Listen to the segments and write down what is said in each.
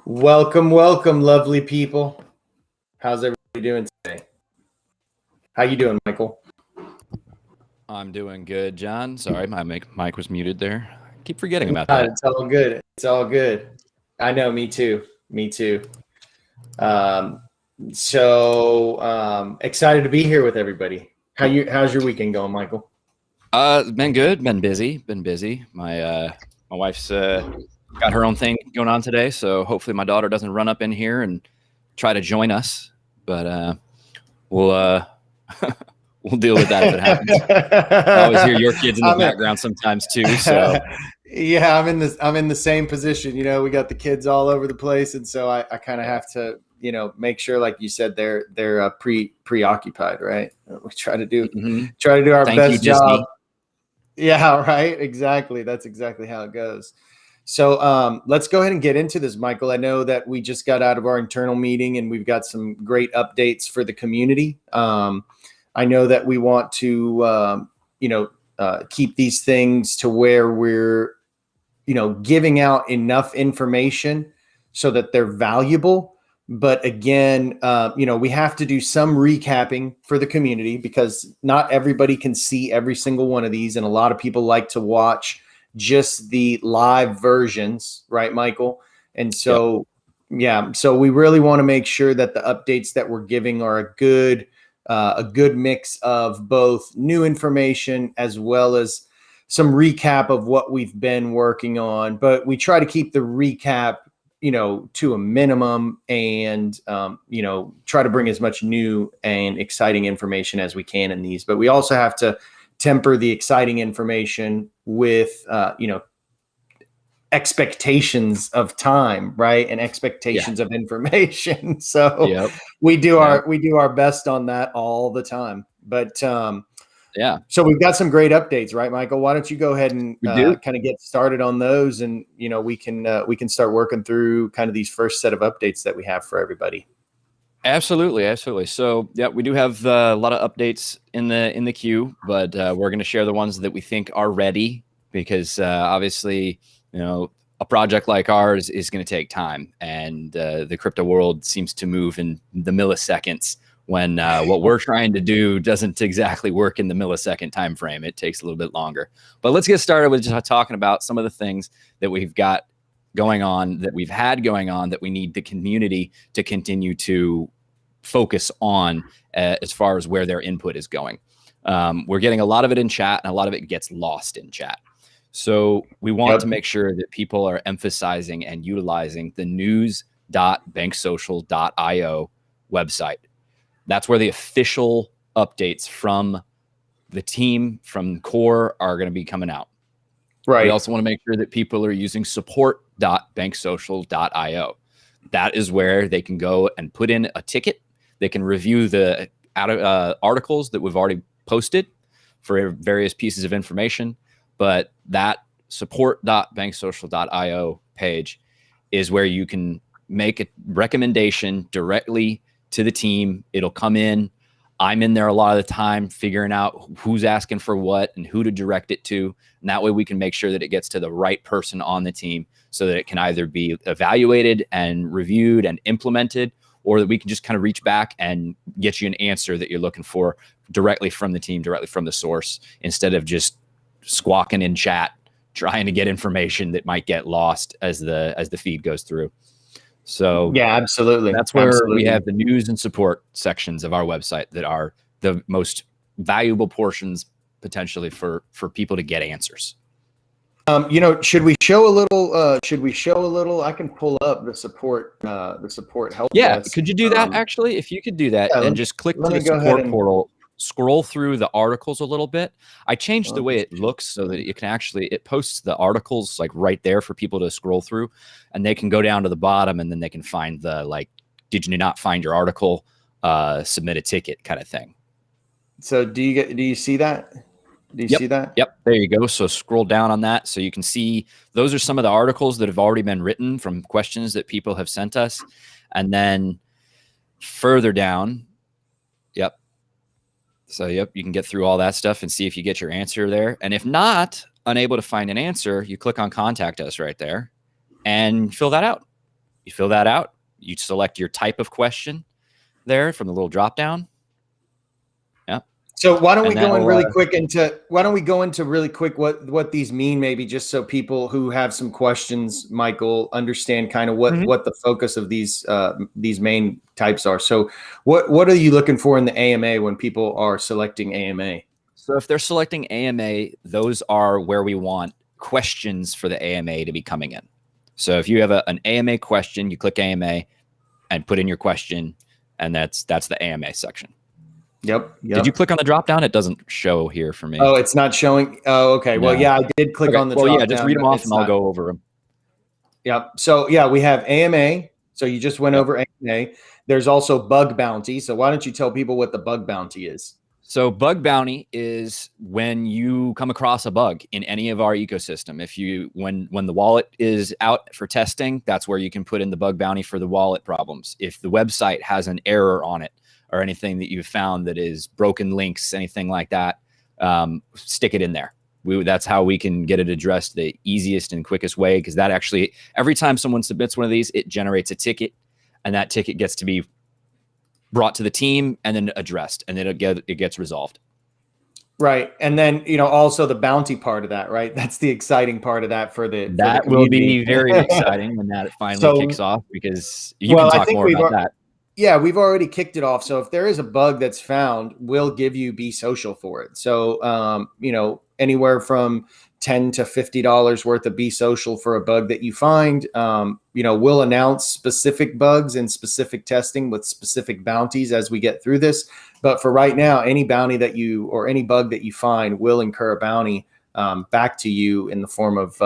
Welcome, lovely people. How's everybody doing today? How you doing, Michael? I'm doing good, John. Sorry, my mic was muted there. I keep forgetting about that. It's all good. It's all good. I know, me too. Me too. Excited to be here with everybody. How's your weekend going, Michael? Been good. Been busy. My wife's got her own thing going on today, so hopefully my daughter doesn't run up in here and try to join us. But we'll we'll deal with that if it happens. I always hear your kids in the background sometimes too. So yeah, I'm in the same position. You know, we got the kids all over the place, and so I kind of have to, make sure, like you said, they're preoccupied, right? We try to do our best job. Disney. Yeah, right. Exactly. That's exactly how it goes. So let's go ahead and get into this, Michael. I know that we just got out of our internal meeting and we've got some great updates for the community. I know that we want to, keep these things to where we're, giving out enough information so that they're valuable. But again, we have to do some recapping for the community because not everybody can see every single one of these. And a lot of people like to watch just the live versions, right, Michael? And so, so we really want to make sure that the updates that we're giving are a good mix of both new information as well as some recap of what we've been working on. But we try to keep the recap, to a minimum and, try to bring as much new and exciting information as we can in these. But we also have to temper the exciting information with, expectations of time, right? And expectations of information. So we do our best on that all the time. But so we've got some great updates, right, Michael? Why don't you go ahead and kind of get started on those, and we can start working through kind of these first set of updates that we have for everybody. Absolutely. So we do have a lot of updates in the queue, but we're going to share the ones that we think are ready because obviously, a project like ours is going to take time, and the crypto world seems to move in the milliseconds when what we're trying to do doesn't exactly work in the millisecond time frame. It takes a little bit longer. But let's get started with just talking about some of the things that we've got going on, that we've had going on, that we need the community to continue to focus on as far as where their input is going. We're getting a lot of it in chat, and a lot of it gets lost in chat. So we want to make sure that people are emphasizing and utilizing the news.banksocial.io website. That's where the official updates from the team, from core, are going to be coming out. Right. We also want to make sure that people are using support.banksocial.io. That is where they can go and put in a ticket. They can review the articles that we've already posted for various pieces of information. But that support.banksocial.io page is where you can make a recommendation directly to the team. It'll come in. I'm in there a lot of the time figuring out who's asking for what and who to direct it to. And that way we can make sure that it gets to the right person on the team so that it can either be evaluated and reviewed and implemented, or that we can just kind of reach back and get you an answer that you're looking for directly from the team, directly from the source, instead of just squawking in chat, trying to get information that might get lost as the feed goes through. So absolutely. That's where we have the news and support sections of our website that are the most valuable portions potentially for people to get answers. Should we show a little? I can pull up the support help desk. Could you do that actually? If you could do that and just click to the support portal, scroll through the articles a little bit. I changed the way it looks so that you can actually, it posts the articles like right there for people to scroll through, and they can go down to the bottom and then they can find the did you not find your article? Submit a ticket kind of thing. So do you see that? Do you see that? Yep. There you go. So scroll down on that. So you can see those are some of the articles that have already been written from questions that people have sent us. And then further down, so you can get through all that stuff and see if you get your answer there. And if not, unable to find an answer, you click on contact us right there and fill that out. You fill that out. You select your type of question there from the little drop down. Yeah. So why don't we go in really quick into really quick what these mean, maybe just so people who have some questions, Michael, understand kind of what the focus of these main types are. So what are you looking for in the AMA when people are selecting AMA? So if they're selecting AMA, those are where we want questions for the AMA to be coming in. So if you have an AMA question, you click AMA and put in your question, and that's the AMA section. Yep. Did you click on the drop down? It doesn't show here for me. Oh, it's not showing. Oh, okay. No. Well, yeah, I did click on the drop down. Yeah, just read them off and I'll go over them. Yep. So yeah, we have AMA. So you just went over AMA. There's also bug bounty. So why don't you tell people what the bug bounty is? So bug bounty is when you come across a bug in any of our ecosystem. If you, when the wallet is out for testing, that's where you can put in the bug bounty for the wallet problems. If the website has an error on it or anything that you've found that is broken links, anything like that, stick it in there. That's how we can get it addressed the easiest and quickest way. Because that actually, every time someone submits one of these, it generates a ticket, and that ticket gets to be brought to the team and then addressed, and then it gets resolved. Right. And then, also the bounty part of that, right? That's the exciting part of that for the That will be very exciting when that finally kicks off, because you can talk more about that. Yeah, we've already kicked it off. So if there is a bug that's found, we'll give you BSOCIAL for it. So, anywhere from $10 to $50 worth of BSOCIAL for a bug that you find. We'll announce specific bugs and specific testing with specific bounties as we get through this. But for right now, any bounty that any bug that you find will incur a bounty back to you in the form of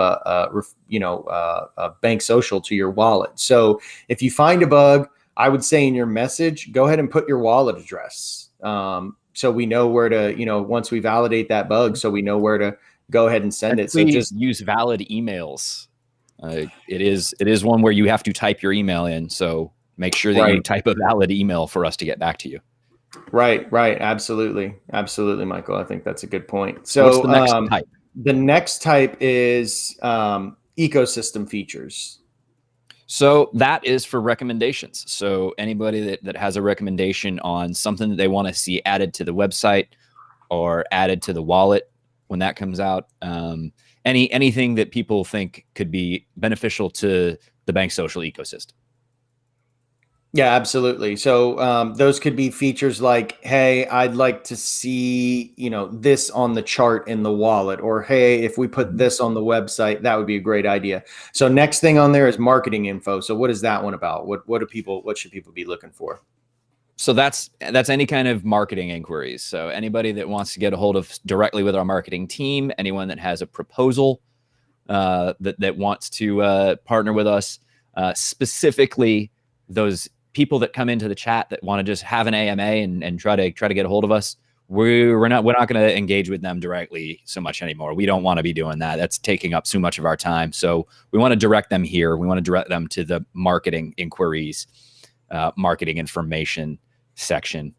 bank social to your wallet. So if you find a bug, I would say in your message, go ahead and put your wallet address. So we know where to, once we validate that bug, so we know where to go ahead and send it. So just use valid emails. It is one where you have to type your email in. So make sure that you type a valid email for us to get back to you. Right. Absolutely, Michael. I think that's a good point. So what's the next type? The next type is ecosystem features. So that is for recommendations. So anybody that has a recommendation on something that they want to see added to the website or added to the wallet when that comes out, anything that people think could be beneficial to the bank social ecosystem. Yeah, absolutely. So those could be features like, hey, I'd like to see, this on the chart in the wallet, or hey, if we put this on the website, that would be a great idea. So next thing on there is marketing info. So what is that one about? What should people be looking for? So that's any kind of marketing inquiries. So anybody that wants to get a hold of directly with our marketing team, anyone that has a proposal that wants to partner with us, specifically those people that come into the chat that want to just have an AMA and try to get a hold of us, we're not going to engage with them directly so much anymore. We don't want to be doing that. That's taking up so much of our time. So we want to direct them here. We want to direct them to the marketing inquiries, marketing information section.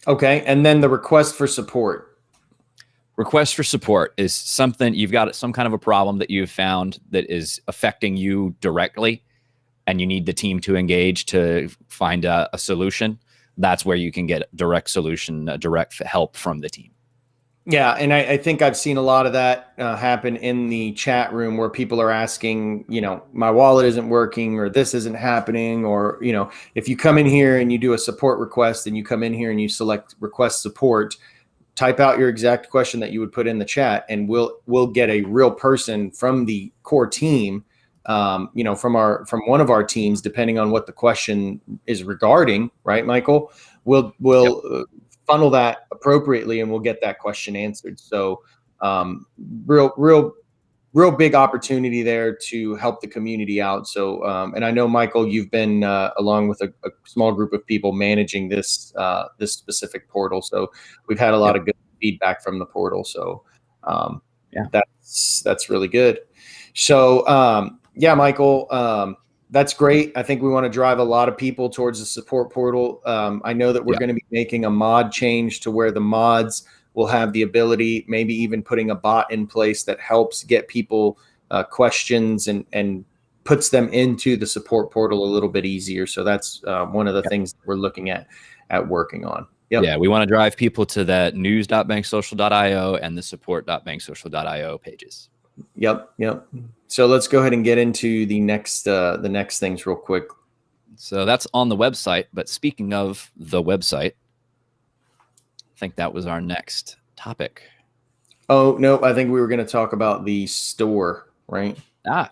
Okay. And then the request for support. Request for support is something you've got some kind of a problem that you've found that is affecting you directly, and you need the team to engage to find a solution. That's where you can get direct solution, direct help from the team. Yeah, and I think I've seen a lot of that happen in the chat room where people are asking, my wallet isn't working, or this isn't happening, or, if you come in here and you do a support request and you come in here and you select request support, type out your exact question that you would put in the chat, and we'll get a real person from the core team, from one of our teams, depending on what the question is regarding, right, Michael? We'll funnel that appropriately, and we'll get that question answered. So real big opportunity there to help the community out. So, and I know, Michael, you've been along with a small group of people managing this specific portal. So we've had a lot of good feedback from the portal. So that's really good. So Michael, that's great. I think we want to drive a lot of people towards the support portal. I know that we're going to be making a mod change to where the mods will have the ability, maybe even putting a bot in place that helps get people questions and puts them into the support portal a little bit easier. So that's one of the things we're looking at working on. Yep. Yeah, we want to drive people to that news.banksocial.io and the support.banksocial.io pages. Yep. So let's go ahead and get into the next things real quick. So that's on the website. But speaking of the website, I think that was our next topic. Oh, no, I think we were going to talk about the store, right? Right.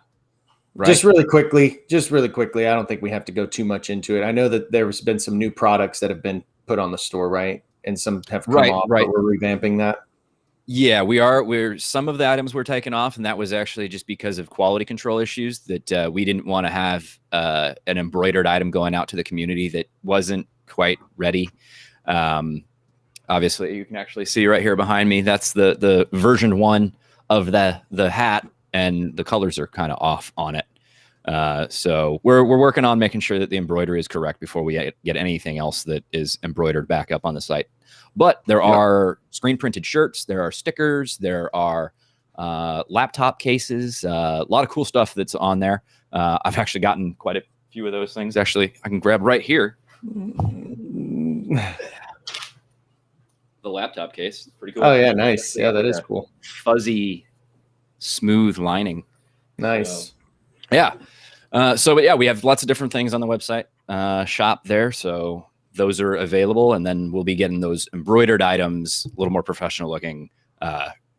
Just really quickly. I don't think we have to go too much into it. I know that there's been some new products that have been put on the store, right? And some have come off, but we're revamping that. Yeah, we're some of the items were taken off, and that was actually just because of quality control issues that we didn't want to have an embroidered item going out to the community that wasn't quite ready. Obviously, you can actually see right here behind me, that's the version 1 of the hat, and the colors are kind of off on it. So we're working on making sure that the embroidery is correct before we get anything else that is embroidered back up on the site. But there are screen printed shirts, there are stickers, there are laptop cases, a lot of cool stuff that's on there. I've actually gotten quite a few of those things. Actually, I can grab right here. The laptop case, pretty cool. Oh yeah, nice. Yeah, that is cool. Fuzzy, smooth lining. Nice. But yeah, we have lots of different things on the website shop there. So those are available, and then we'll be getting those embroidered items, a little more professional looking,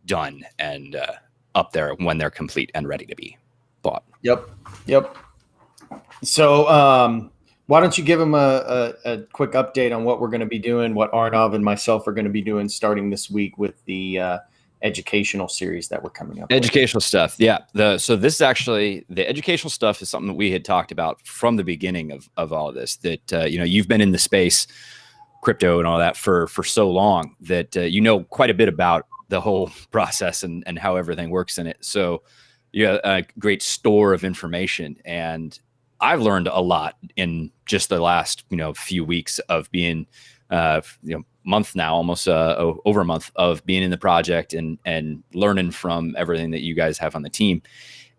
done and up there when they're complete and ready to be bought. Yep. So why don't you give them a quick update on what we're going to be doing, what Arnav and myself are going to be doing starting this week with the educational series that we're coming up educational with. Stuff. Yeah. So this is actually, the educational stuff is something that we had talked about from the beginning of all of this, that, you've been in the space, crypto and all that for so long that, quite a bit about the whole process and how everything works in it. So a great store of information, and I've learned a lot in just the last, few weeks of being, month now, almost over a month of being in the project and learning from everything that you guys have on the team.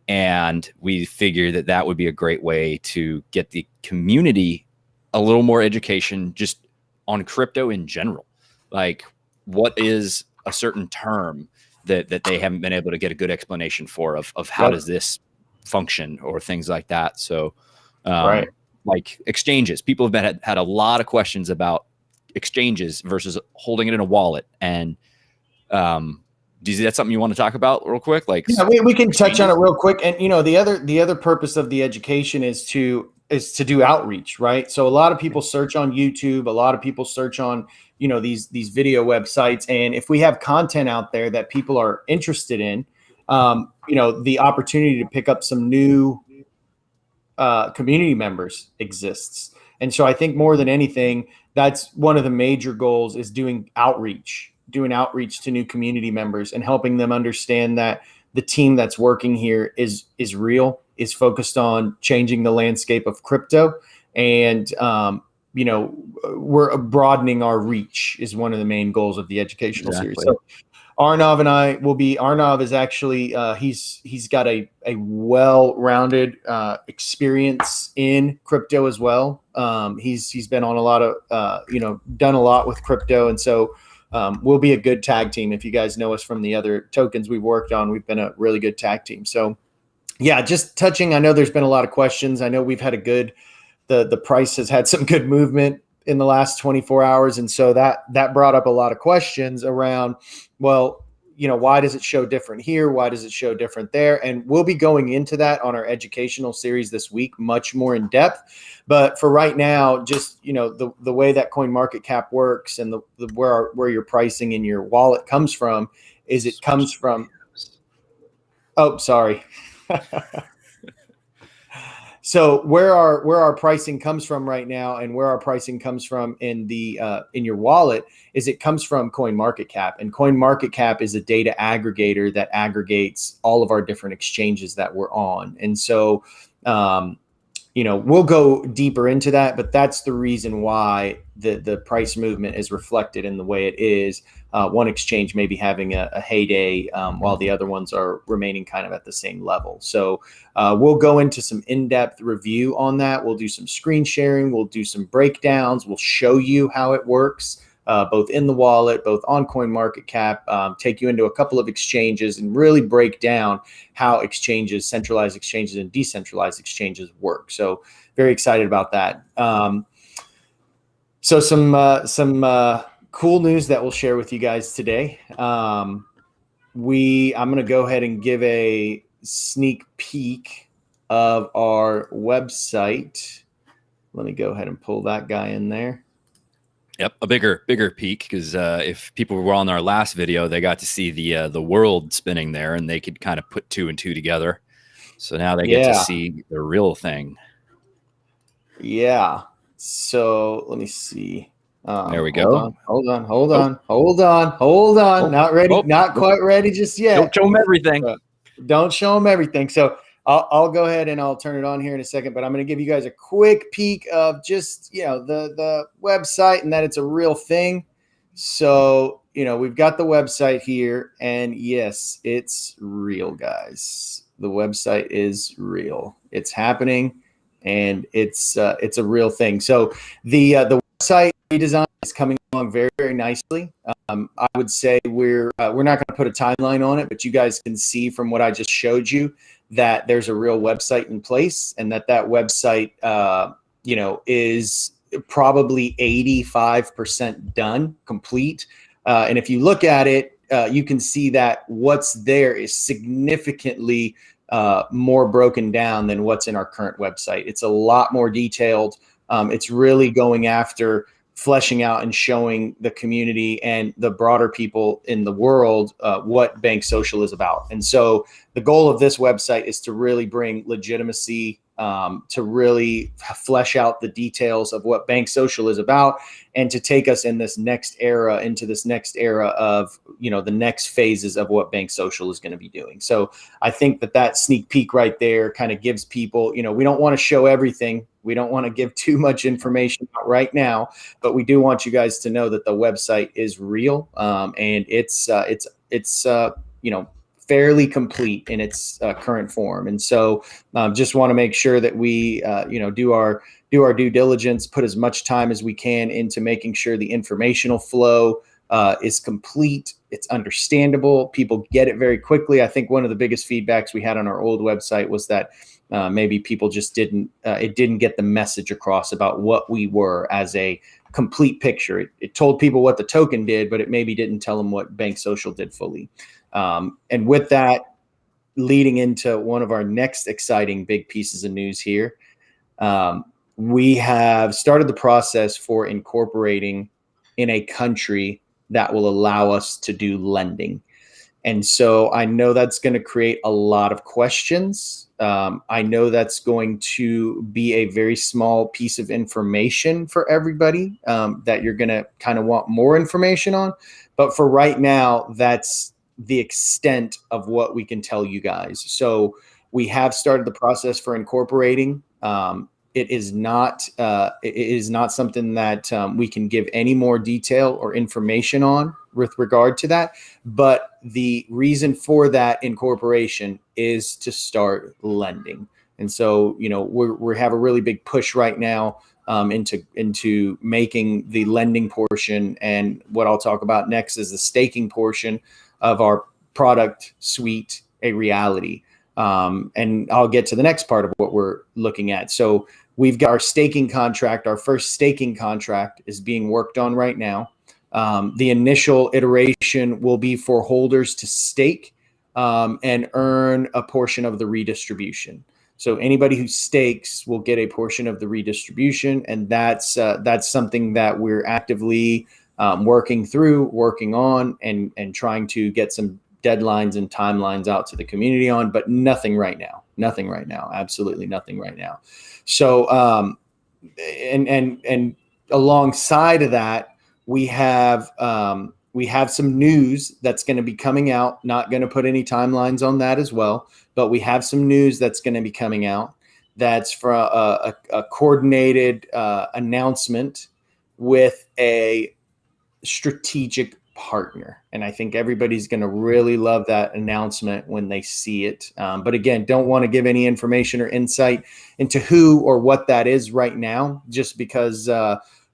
And we figured that would be a great way to get the community a little more education just on crypto in general. Like, what is a certain term that they haven't been able to get a good explanation for of how does this function or things like that. So like exchanges, people have had a lot of questions about exchanges versus holding it in a wallet. And that's something you want to talk about real quick? Like, yeah, we can touch on it real quick. And the other purpose of the education is to do outreach, right? So a lot of people search on YouTube, a lot of people search on these video websites, and if we have content out there that people are interested in, the opportunity to pick up some new community members exists. And so I think more than anything, that's one of the major goals, is doing outreach to new community members and helping them understand that the team that's working here is real, is focused on changing the landscape of crypto. And, we're broadening our reach is one of the main goals of the educational series. So Arnav and I will be, Arnav is actually, he's got a well-rounded experience in crypto as well. He's been on a lot of, done a lot with crypto. And so we'll be a good tag team. If you guys know us from the other tokens we've worked on, we've been a really good tag team. So yeah, just touching, I know there's been a lot of questions. I know we've had the price has had some good movement in the last 24 hours. And so that brought up a lot of questions around, well, why does it show different here? Why does it show different there? And we'll be going into that on our educational series this week, much more in depth. But for right now, just, the way that CoinMarketCap works and where your pricing in your wallet comes from is it comes from, oh, sorry. So where our pricing comes from right now, and where our pricing comes from in your wallet, is it comes from CoinMarketCap, and CoinMarketCap is a data aggregator that aggregates all of our different exchanges that we're on. And so, we'll go deeper into that, but that's the reason why the price movement is reflected in the way it is. One exchange maybe having a heyday while the other ones are remaining kind of at the same level. So we'll go into some in-depth review on that. We'll do some screen sharing. We'll do some breakdowns. We'll show you how it works. Both in the wallet, both on CoinMarketCap, take you into a couple of exchanges and really break down how exchanges, centralized exchanges and decentralized exchanges work. So very excited about that. So some cool news that we'll share with you guys today. I'm going to go ahead and give a sneak peek of our website. Let me go ahead and pull that guy in there. Yep, a bigger peak, because if people were on our last video, they got to see the world spinning there, and they could kind of put 2 and 2 together. So now they get to see the real thing. Yeah. So let me see. There we go. Hold on. Not ready. Not quite ready just yet. Don't show them everything. Don't show them everything. So I'll go ahead and I'll turn it on here in a second, but I'm going to give you guys a quick peek of just, the website and that it's a real thing. So, we've got the website here, and yes, it's real, guys. The website is real. It's happening, and it's a real thing. So the website redesign is coming along very, very nicely. I would say we're not going to put a timeline on it, but you guys can see from what I just showed you that there's a real website in place, and that website, is probably 85% done, complete. And if you look at it, you can see that what's there is significantly more broken down than what's in our current website. It's a lot more detailed. It's really going after fleshing out and showing the community and the broader people in the world what BankSocial is about. And so the goal of this website is to really bring legitimacy, to really flesh out the details of what BankSocial is about, and to take us in this next era, into this next era of, the next phases of what BankSocial is going to be doing. So I think that sneak peek right there kind of gives people, we don't want to show everything. We don't want to give too much information out right now, but we do want you guys to know that the website is real, and it's fairly complete in its current form. And so just want to make sure that we do our due diligence, put as much time as we can into making sure the informational flow is complete, it's understandable, people get it very quickly. I think one of the biggest feedbacks we had on our old website was that maybe people just didn't get the message across about what we were as a complete picture. It told people what the token did, but it maybe didn't tell them what BankSocial did fully. And with that, leading into one of our next exciting big pieces of news here, we have started the process for incorporating in a country that will allow us to do lending. And so I know that's going to create a lot of questions. I know that's going to be a very small piece of information for everybody that you're going to kind of want more information on. But for right now, that's the extent of what we can tell you guys. So we have started the process for incorporating. It is not something that we can give any more detail or information on with regard to that. But the reason for that incorporation is to start lending. And so, we have a really big push right now into making the lending portion, and what I'll talk about next is the staking portion of our product suite a reality. And I'll get to the next part of what we're looking at. So we've got our staking contract. Our first staking contract is being worked on right now. The initial iteration will be for holders to stake and earn a portion of the redistribution. So anybody who stakes will get a portion of the redistribution, and that's something that we're actively working on, and trying to get some deadlines and timelines out to the community on, but nothing right now, absolutely nothing right now. So, and alongside of that, we have some news that's going to be coming out. Not going to put any timelines on that as well, but we have some news that's going to be coming out that's from a coordinated announcement with a strategic partner. And I think everybody's going to really love that announcement when they see it. But again, don't want to give any information or insight into who or what that is right now, just because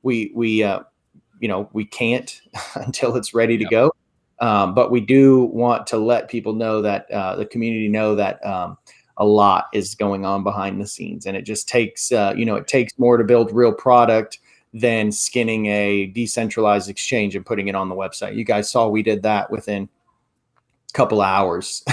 we can't until it's ready to go. But we do want to let people know that the community know that a lot is going on behind the scenes, and it just takes it takes more to build real product than skinning a decentralized exchange and putting it on the website. You guys saw we did that within a couple hours.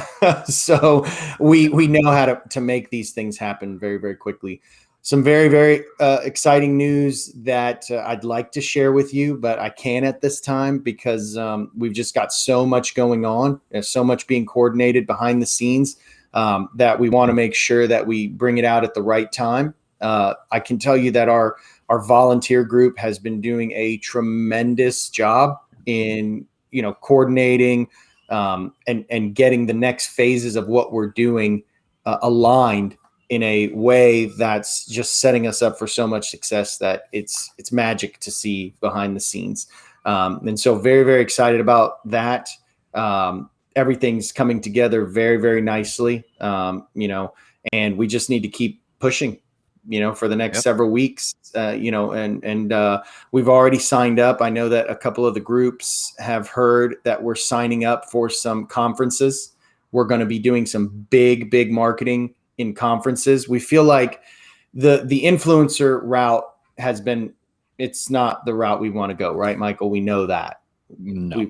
So we know how to make these things happen very, very quickly. Some very, very exciting news that I'd like to share with you, but I can't at this time because we've just got so much going on. There's so much being coordinated behind the scenes that we want to make sure that we bring it out at the right time. I can tell you that our volunteer group has been doing a tremendous job in coordinating and getting the next phases of what we're doing aligned in a way that's just setting us up for so much success that it's magic to see behind the scenes. And so very, very excited about that. Everything's coming together very, very nicely, and we just need to keep pushing, for the next several weeks, and we've already signed up. I know that a couple of the groups have heard that we're signing up for some conferences. We're going to be doing some big marketing in conferences. We feel like the influencer route it's not the route we want to go, right, Michael? We know that. No, I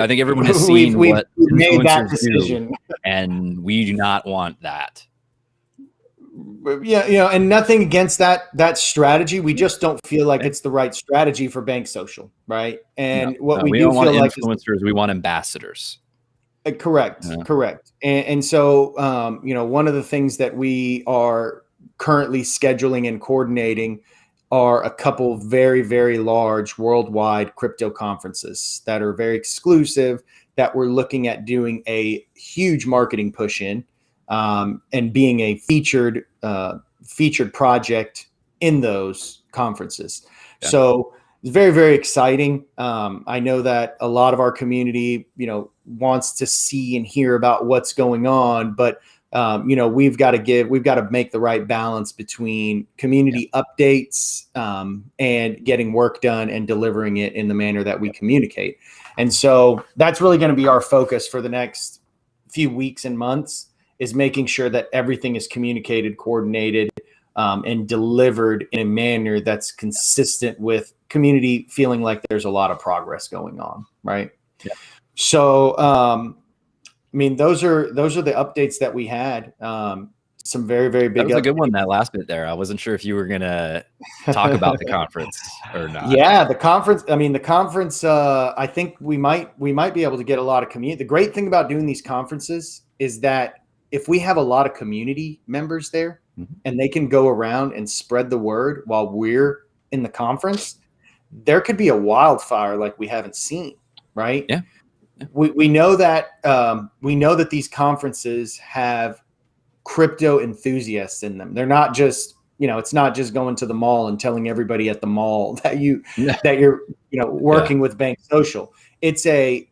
think everyone has seen what made that decision, and we do not want that. Yeah, and nothing against that strategy. We just don't feel like it's the right strategy for Bank Social, right? And we do don't feel want like influencers, we want ambassadors. Correct. And so, one of the things that we are currently scheduling and coordinating are a couple very, very large worldwide crypto conferences that are very exclusive, that we're looking at doing a huge marketing push in, and being a featured project in those conferences. Yeah. So it's very, very exciting. I know that a lot of our community, wants to see and hear about what's going on, but we've got to make the right balance between community updates and getting work done and delivering it in the manner that we communicate. And so that's really going to be our focus for the next few weeks and months, is making sure that everything is communicated, coordinated, and delivered in a manner that's consistent with community feeling like there's a lot of progress going on, right? Yeah. So, those are the updates that we had. Some very, very big. That was a good one, that last bit there. I wasn't sure if you were gonna talk about the conference or not. Yeah, the conference. I think we might be able to get a lot of community. The great thing about doing these conferences is that if we have a lot of community members there, and they can go around and spread the word while we're in the conference, there could be a wildfire like we haven't seen, right? Yeah. We know that these conferences have crypto enthusiasts in them. They're not just, it's not just going to the mall and telling everybody at the mall that you're working with Bank Social. It's a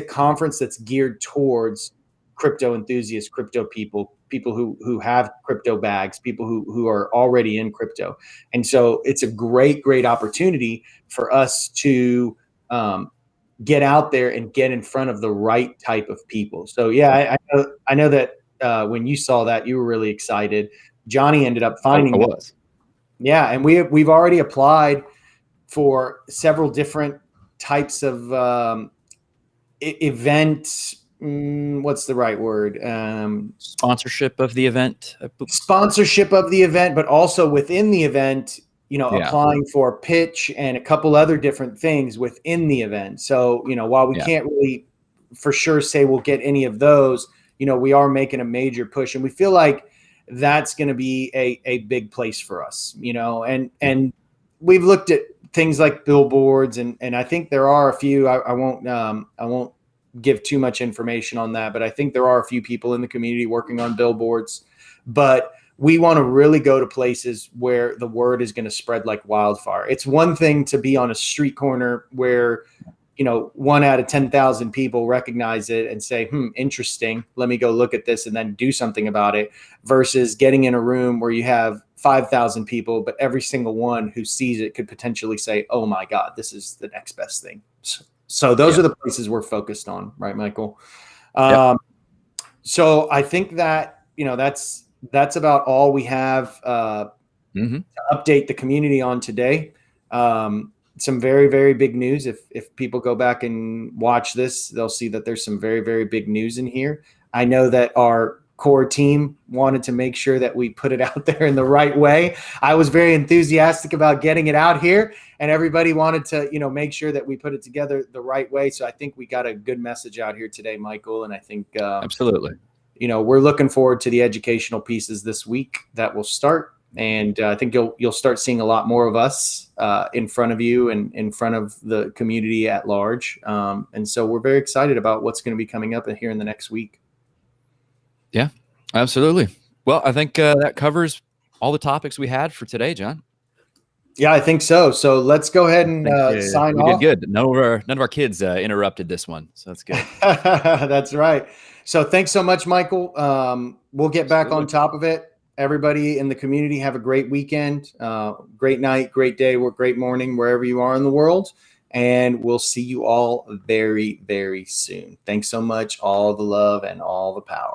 conference that's geared towards crypto enthusiasts, crypto people who have crypto bags, people who are already in crypto. And so it's a great opportunity for us to get out there and get in front of the right type of people. So yeah, I know that when you saw that, you were really excited. Johnny ended up finding it. Yeah, and we've already applied for several different types of event. What's the right word? Sponsorship of the event. Sponsorship of the event, but also within the event, applying for a pitch and a couple other different things within the event. So, while we can't really for sure say we'll get any of those, we are making a major push, and we feel like that's going to be a big place for us, and we've looked at things like billboards, and I think there are a few. I won't give too much information on that, but I think there are a few people in the community working on billboards. but we want to really go to places where the word is going to spread like wildfire. It's one thing to be on a street corner where, 1 out of 10,000 people recognize it and say, interesting, let me go look at this and then do something about it, versus getting in a room where you have 5,000 people, but every single one who sees it could potentially say, oh my God, this is the next best thing. So those are the places we're focused on. Right, Michael? So I think that, that's about all we have to update the community on today. Some very, very big news. If people go back and watch this, they'll see that there's some very, very big news in here. I know that our core team wanted to make sure that we put it out there in the right way. I was very enthusiastic about getting it out here, and everybody wanted to, make sure that we put it together the right way. So I think we got a good message out here today, Michael. And I think absolutely, we're looking forward to the educational pieces this week that will start. And I think you'll start seeing a lot more of us in front of you and in front of the community at large. And so we're very excited about what's going to be coming up here in the next week. Yeah, absolutely. Well, I think that covers all the topics we had for today, John. Yeah, I think so. So let's go ahead and sign off. We did good. None of our kids interrupted this one, so that's good. That's right. So thanks so much, Michael. We'll get back on top of it. Everybody in the community, have a great weekend, great night, great day, or great morning, wherever you are in the world. And we'll see you all very, very soon. Thanks so much. All the love and all the power.